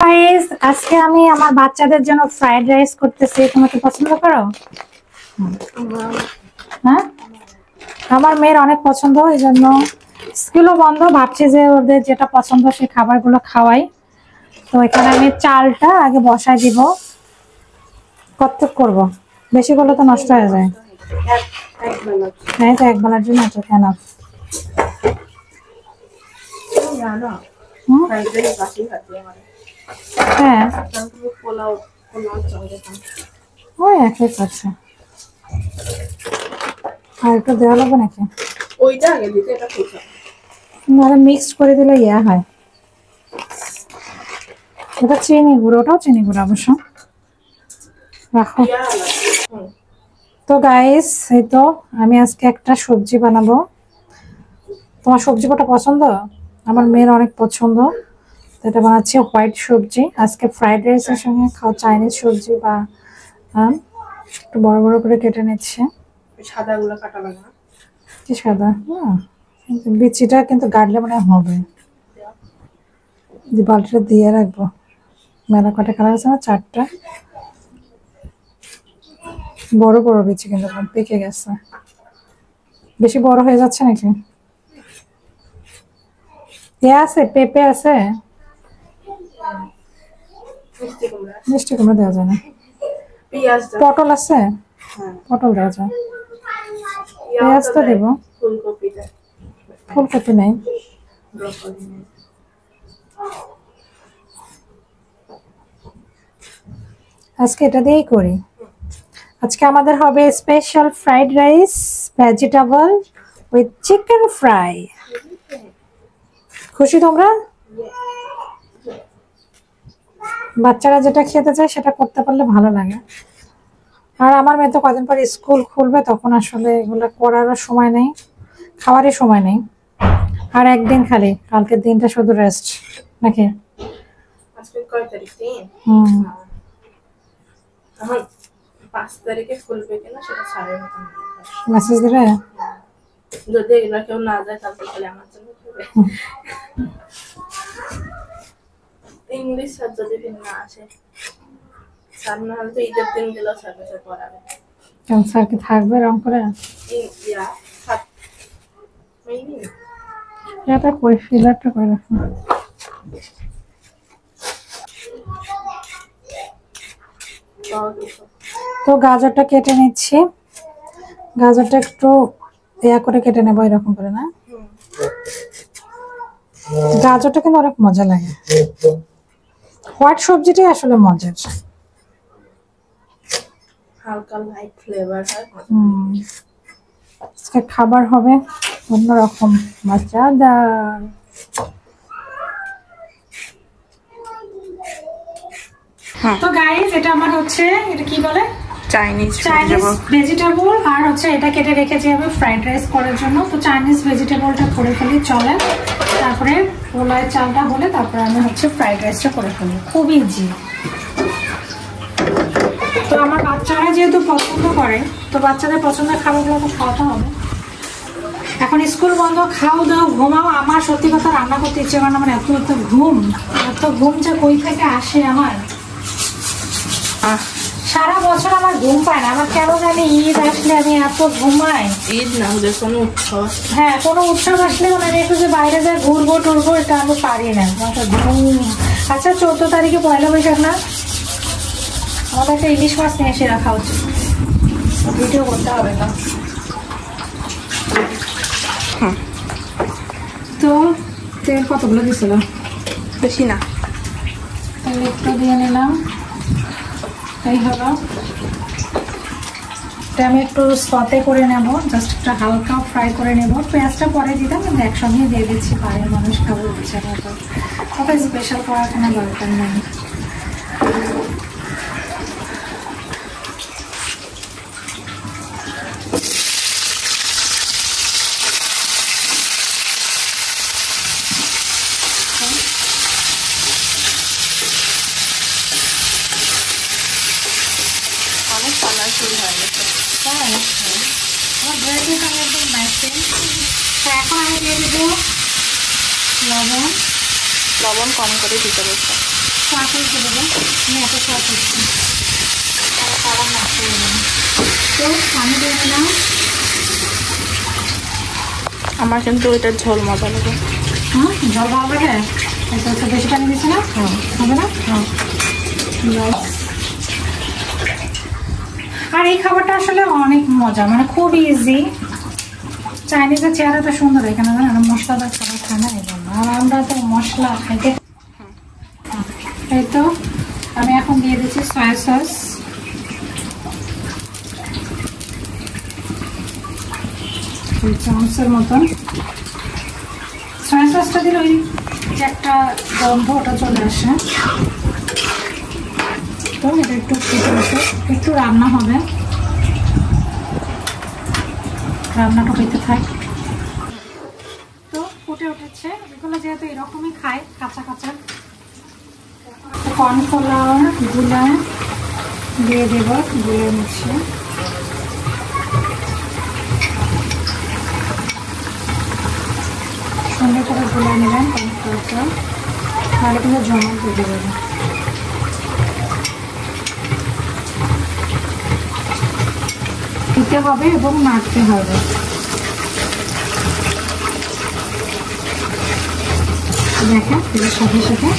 Guys আজকে আমি আমার বাচ্চাদের জন্য ফ্রাইড রাইস করতেছি। তোমরা কি পছন্দ করো? হ্যাঁ, আমার মেয়ের অনেক পছন্দ, এই জন্য স্কুলও বন্ধ, ভাবছি যে ওদের যেটা পছন্দ সেই খাবারগুলো খাওয়াই। তো এখানে আমি চালটা আগে বসাই দিব। কত করব, বেশি করলে তো নষ্ট হয়ে যায়। হ্যাঁ, তো এক বেলার জন্য আছে কেন? হ্যাঁ, ওই একই করছে। আর একটু দেওয়া লাগবে নাকি? নাহলে মিক্সড করে দিলে ইয়া হয়। এটা চিনি গুঁড়ো, ওটাও চিনি গুঁড়ো অবশ্য। রাখো। তো গাইস, এই তো আমি আজকে একটা সবজি বানাবো। তোমার সবজি কটা পছন্দ? আমার মেয়ের অনেক পছন্দ। তো এটা বানাচ্ছি হোয়াইট সবজি। আজকে ফ্রাইড রাইসের সঙ্গে খাওয়া চাইনিজ সবজি বা একটু বড় বড় করে কেটে নিচ্ছে। সাদাগুলো কাটা লাগে না? কি সাদা? বিচিটা কিন্তু গাড়লে মনে হবে। বালতিটা দিয়ে রাখবো। মেলা কটা কালার আছে না? 4টা। বড় বড় বিচি কিন্তু পেকে গেছে। বেশি বড় হয়ে যাচ্ছে নাকি? আছে, পেঁপে আছে, মিষ্টি কুমড়া দেওয়া যায় না। পটল আছে, পটল দেওয়া যায়। পেঁয়াজ তো দেব, ফুলকপি নেই। আজকে এটা দিয়েই করি। আজকে আমাদের হবে special fried rice vegetable with chicken fry. খুশি তোমরা? বাচ্চারা যেটা খেতে চায় সেটা করতে পারলে ভালো লাগে। আর আমার মেয়ে তো কদিন পর স্কুল খুলবে, তখন আসলে এগুলো করারও সময় নেই, খাওয়ারই সময় নেই। আর একদিন খালি, কালকের দিনটা শুধু রেস্ট নাকি? আজকে কয় তারিখ? 3। এখন 5 তারিখে খুলবে কিনা সেটা ছাড়ের মতন মেসেজ দিবে। যদি এগুলা কেউ না যায় তাহলে খালি আমার জন্য খুলবে। ইংলিশ স্যার যদি না আসে, স্যার না হলে তো ঈদের দিন গেলেও স্যার কাছে পড়াবে। কেন স্যার কি থাকবে রং করে? এটা কই ফিলারটা করে রাখো। তো গাজরটা কেটে নিচ্ছি। গাজরটা একটু ইয়া করে কেটে নেবো, এরকম করে না? গাজরটা কিন্তু অনেক মজা লাগে। হোয়াইট সবজিটাই আসলে মজার। হালকা লাইট ফ্লেভার হয়। আজকে খাবার হবে অন্যরকম মজাদার। তো গাইস, এটা আমার হচ্ছে, এটা কি বলে, চাইনিজ ভেজিটেবল। আর হচ্ছে এটা কেটে রেখেছি আমি ফ্রাইড রাইস করার জন্য। তো চাইনিজ ভেজিটেবলটা করে ফেলি চলে, তারপরে পোলায় চালটা হলে তারপরে আমি হচ্ছে ফ্রাইড রাইসটা করে ফেলি। খুব ইজি। তো আমার বাচ্চারা যেহেতু পছন্দ করে, তো বাচ্চাদের পছন্দের খাবারগুলো তো খাওয়াতে হবে। এখন স্কুল বন্ধ, খাও দাও ঘুমাও। আমার সত্যি কথা রান্না করতে ইচ্ছে করে না, আমার এত ঘুম যে কই থেকে আসে। আমার সারা বছর আমার ঘুম পায় না, আমার কেন জানি ঈদ আসলে আমি এত ঘুমাই। ঈদ না হলে কোনো উৎসব, হ্যাঁ কোনো উৎসব আসলে মানে একটু যে বাইরে যায় ঘুরবো টুরবো, এটা আমি পারি না। ঘুম। আচ্ছা 14 তারিখে পয়লা বৈশাখ না? আমাদের একটা ইলিশ মাছ নিয়ে এসে রাখা উচিত, ভিডিও করতে হবে না। তো তেল কতগুলো দিছিল? বেশি না, তেল একটু দিয়ে নিলাম। এই হলো, আমি একটু সতে করে নেব, জাস্ট একটা হালকা ফ্রাই করে নেব। পেঁয়াজটা পরে দিতাম, আমি একসঙ্গে দিয়ে দিচ্ছি, বাইরের মানুষ খাবো ইচ্ছা মতো, তবে স্পেশাল করার কোনো দরকার নেই। অনেক কালারফুল হয়ে গেছে। হ্যাঁ, আমার ড্রেসের সঙ্গে একদম ম্যাচিং। তো এখন আমি দিয়ে দেবো লবণ। লবণ কম করে দিতে বলছে। চাকরি করে দেবো, আমি এত চা করছি খাবার নষ্ট হয়ে যাবে। তো পানি দিয়ে দিলাম। আমার কিন্তু ওইটার ঝোল মজা লাগে। হ্যাঁ, জল ভালো লাগে। একটু বেশি পানি দিচ্ছি না, হবে না? আর এই খাবারটা আসলে অনেক মজা, মানে খুব ইজি। চাইনিজের চেহারা তো সুন্দর, এখানে মশলাদার খাবার খায় না, এই জন্য। আর আমরা তো মশলা খাইতে। এই তো আমি এখন দিয়ে দিচ্ছি সয়া সস। চামচের মতন সয়া সসটা দিলে ওই যে একটা গন্ধ ওটা চলে আসে। তো এটা একটু ফুটে উঠে একটু রান্না হবে, রান্নাটা হইতে থাক। তো ফুটে উঠেছে, এগুলো যেহেতু এরকমই খায় কাঁচা কাঁচা। কর্নফ্লাওয়ার গুলা দিয়ে দেব, গুলে নিচ্ছে। সুন্দর করে গুলে নেবেন কর্নফ্লাওয়ারটা, তাহলে কিন্তু জমা দিয়ে দেবেন। দিতে হবে এবং নাড়তে হবে। দেখেন এর সাথে সাথে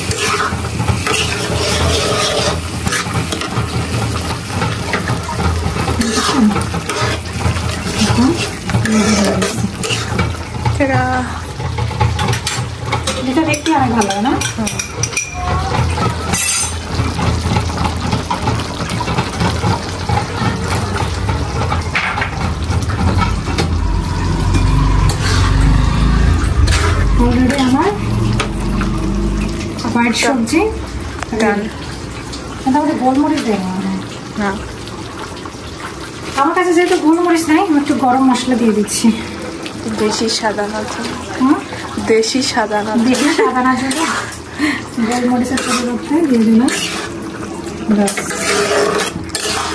এটা দেখতে অনেক ভালো লাগে না? অলরেডি আমার হোয়াইট সবজি ডান। এটা গোলমরিচ দেয় না, আমার কাছে যেহেতু গোলমরিচ নাই, আমি একটু গরম মশলা দিয়ে দিচ্ছি। দেশি সাদানা, দেশি সাদানা, দেশি সাদানা জন্য গোলমরিচের পরিবর্তে দিয়ে দিলাম। ব্যাস,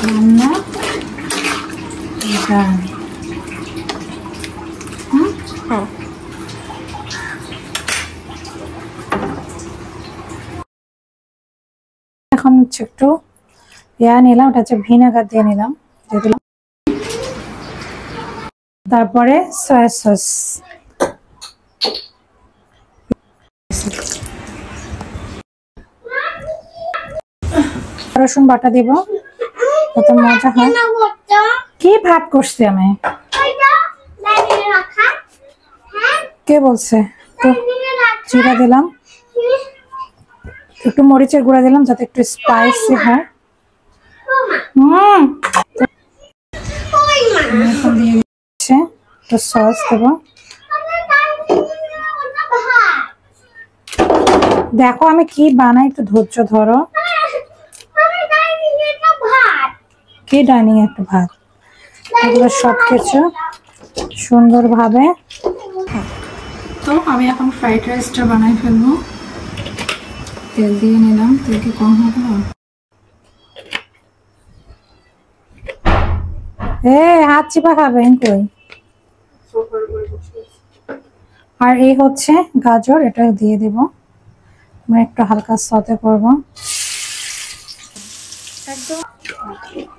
রান্না ডান। এখন হচ্ছে একটু নিলাম, ওটা হচ্ছে ভিনেগার দিয়ে নিলাম, দিয়ে দিলাম। তারপরে সয়া সস, রসুন বাটা দিব, কত মজা হয়। কি ভাত করছি আমি? কে বলছে? তো জিরা দিলাম, একটু মরিচের গুঁড়া দিলাম যাতে একটু স্পাইসি হয়। দিয়ে দিচ্ছে একটু সস দেবো। দেখো আমি কি বানাই, একটু ধৈর্য ধরো। কি ডাইনিং একটা ভাত, এগুলো সব কিছু সুন্দরভাবে। তো আমি এখন ফ্রাইড রাইসটা বানাই ফেলবো। তেল দিয়ে নিলাম, তেল কি কম হবে না? হাত চিপা খাবেন কই? আর এই হচ্ছে গাজর, এটা দিয়ে দেব। আমরা একটু হালকা সতে করব।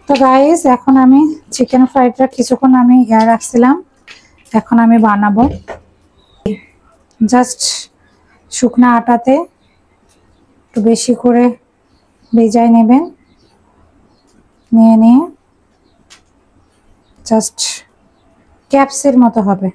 তো গাইস, এখন আমি চিকেন ফ্রাইডটা কিছুক্ষণ আমি রাখছিলাম, এখন আমি বানাবো। জাস্ট শুকনা আটাতে একটু বেশি করে ভেজাই নেবেন, নিয়ে জাস্ট ক্যাপসের মতো হবে।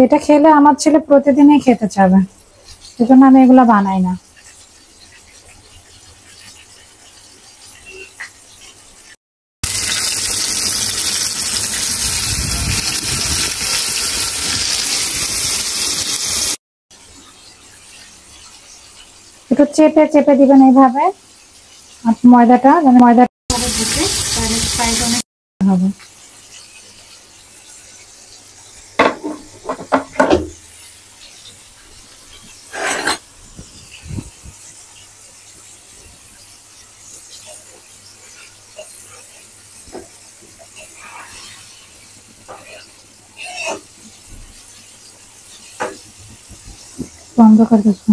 এটা খেলে আমার ছেলে প্রতিদিনই খেতে চাবে, সেজন্য আমি এগুলো বানাই না। একটু চেপে চেপে দিবেন এইভাবে ময়দাটা, যেন ময়দাটা ঢুকে তাহলে ফ্রাইড অনেক হবে। বন্ধ করে দিচ্ছি।